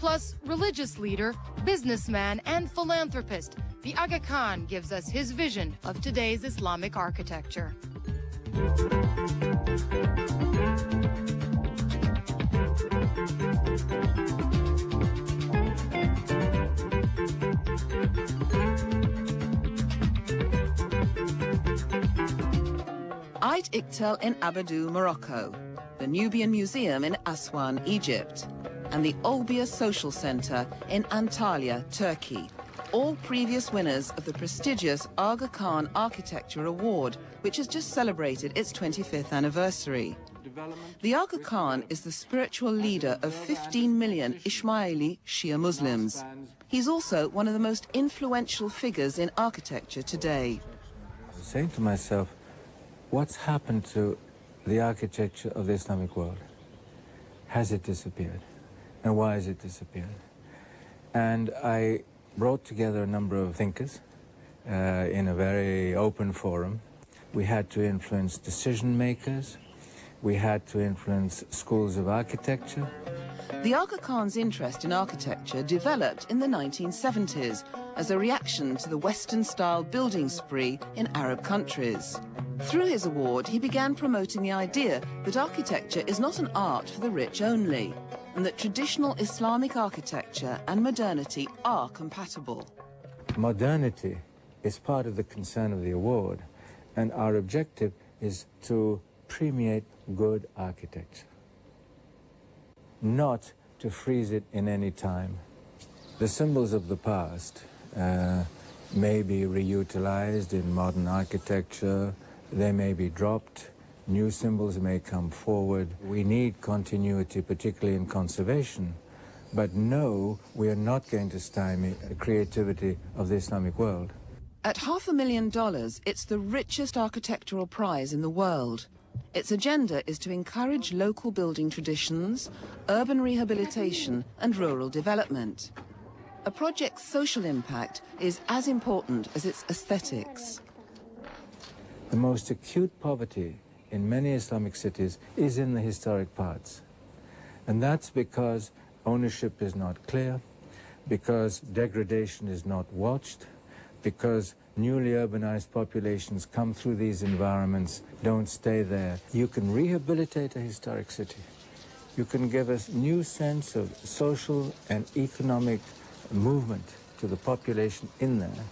Plus, religious leader, businessman, and philanthropist, the Aga Khan gives us his vision of today's Islamic architecture. Ait Iktel in Abadou, Morocco, the Nubian Museum in Aswan, Egypt, and the Olbia Social Centre in Antalya, Turkey, all previous winners of the prestigious Aga Khan Architecture Award, which has just celebrated its 25th anniversary. The Aga Khan is the spiritual leader of 15 million Ismaili Shia Muslims. He's also one of the most influential figures in architecture today. I was saying to myself, what's happened to the architecture of the Islamic world? Has it disappeared? And why has it disappeared? And I brought together a number of thinkers in a very open forum. We had to influence decision makers. We had to influence schools of architecture. The Aga Khan's interest in architecture developed in the 1970s as a reaction to the Western-style building spree in Arab countries. Through his award, he began promoting the idea that architecture is not an art for the rich only, and that traditional Islamic architecture and modernity are compatible. Modernity is part of the concern of the award, and our objective is to premiate good architecture, not to freeze it in any time. The symbols of the past may be reutilized in modern architecture, they may be dropped, new symbols may come forward. We need continuity, particularly in conservation, but no, we are not going to stymie the creativity of the Islamic world. At $500,000, it's the richest architectural prize in the world. Its agenda is to encourage local building traditions, urban rehabilitation and rural development. A project's social impact is as important as its aesthetics. The most acute poverty in many Islamic cities is in the historic parts. And that's because ownership is not clear, because degradation is not watched, because newly urbanized populations come through these environments, don't stay there. You can rehabilitate a historic city. You can give us a new sense of social and economic movement to the population in there,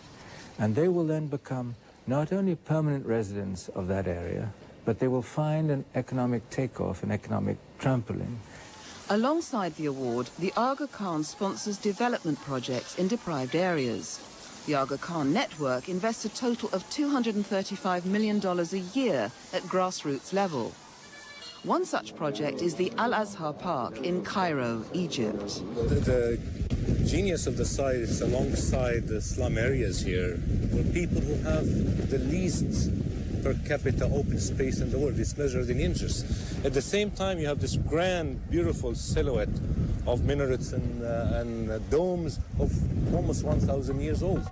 and they will then become not only permanent residents of that area, but they will find an economic takeoff, an economic trampoline. Alongside the award, the Aga Khan sponsors development projects in deprived areas. The Aga Khan network invests a total of $235 million a year at grassroots level. One such project is the Al-Azhar Park in Cairo, Egypt. The genius of the site is alongside the slum areas here, where people who have the least per capita open space in the world. It's measured in inches. At the same time, you have this grand, beautiful silhouette of minarets and domes of almost 1,000 years old.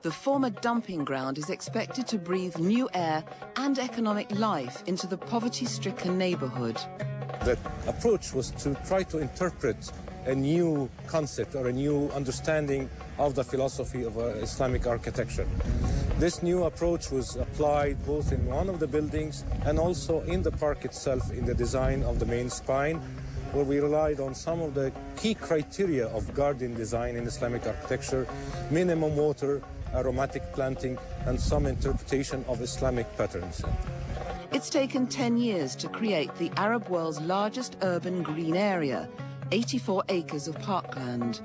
The former dumping ground is expected to breathe new air and economic life into the poverty-stricken neighborhood. The approach was to try to interpret a new concept or a new understanding of the philosophy of Islamic architecture. This new approach was applied both in one of the buildings and also in the park itself in the design of the main spine, where we relied on some of the key criteria of garden design in Islamic architecture: minimum water, aromatic planting, and some interpretation of Islamic patterns. It's taken 10 years to create the Arab world's largest urban green area, 84 acres of parkland.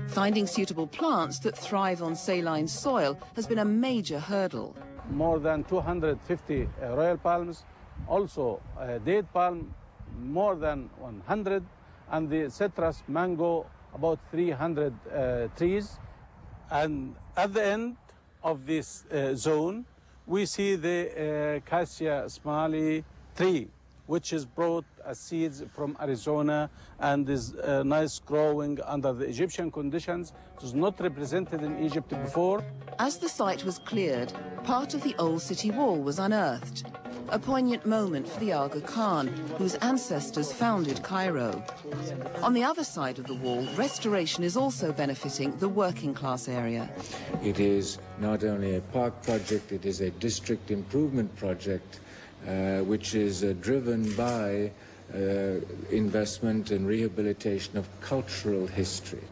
Finding suitable plants that thrive on saline soil has been a major hurdle. More than 250 royal palms, also date palm, more than 100, and the citrus mango, about 300 trees. And at the end of this zone, we see the cassia smiley tree, which is brought as seeds from Arizona and is nice growing under the Egyptian conditions. It was not represented in Egypt before. As the site was cleared, part of the old city wall was unearthed, a poignant moment for the Aga Khan, whose ancestors founded Cairo. On the other side of the wall, restoration is also benefiting the working class area. It is not only a park project, it is a district improvement project, which is driven by investment and rehabilitation of cultural history.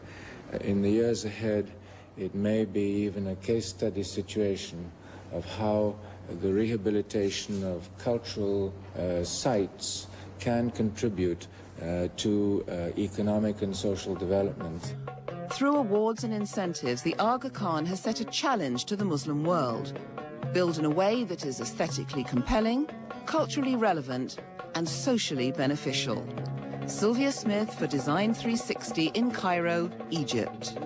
In the years ahead, it may be even a case study situation of how the rehabilitation of cultural sites can contribute to economic and social development. Through awards and incentives, the Aga Khan has set a challenge to the Muslim world. Build in a way that is aesthetically compelling, culturally relevant, and socially beneficial. Sylvia Smith for Design 360 in Cairo, Egypt.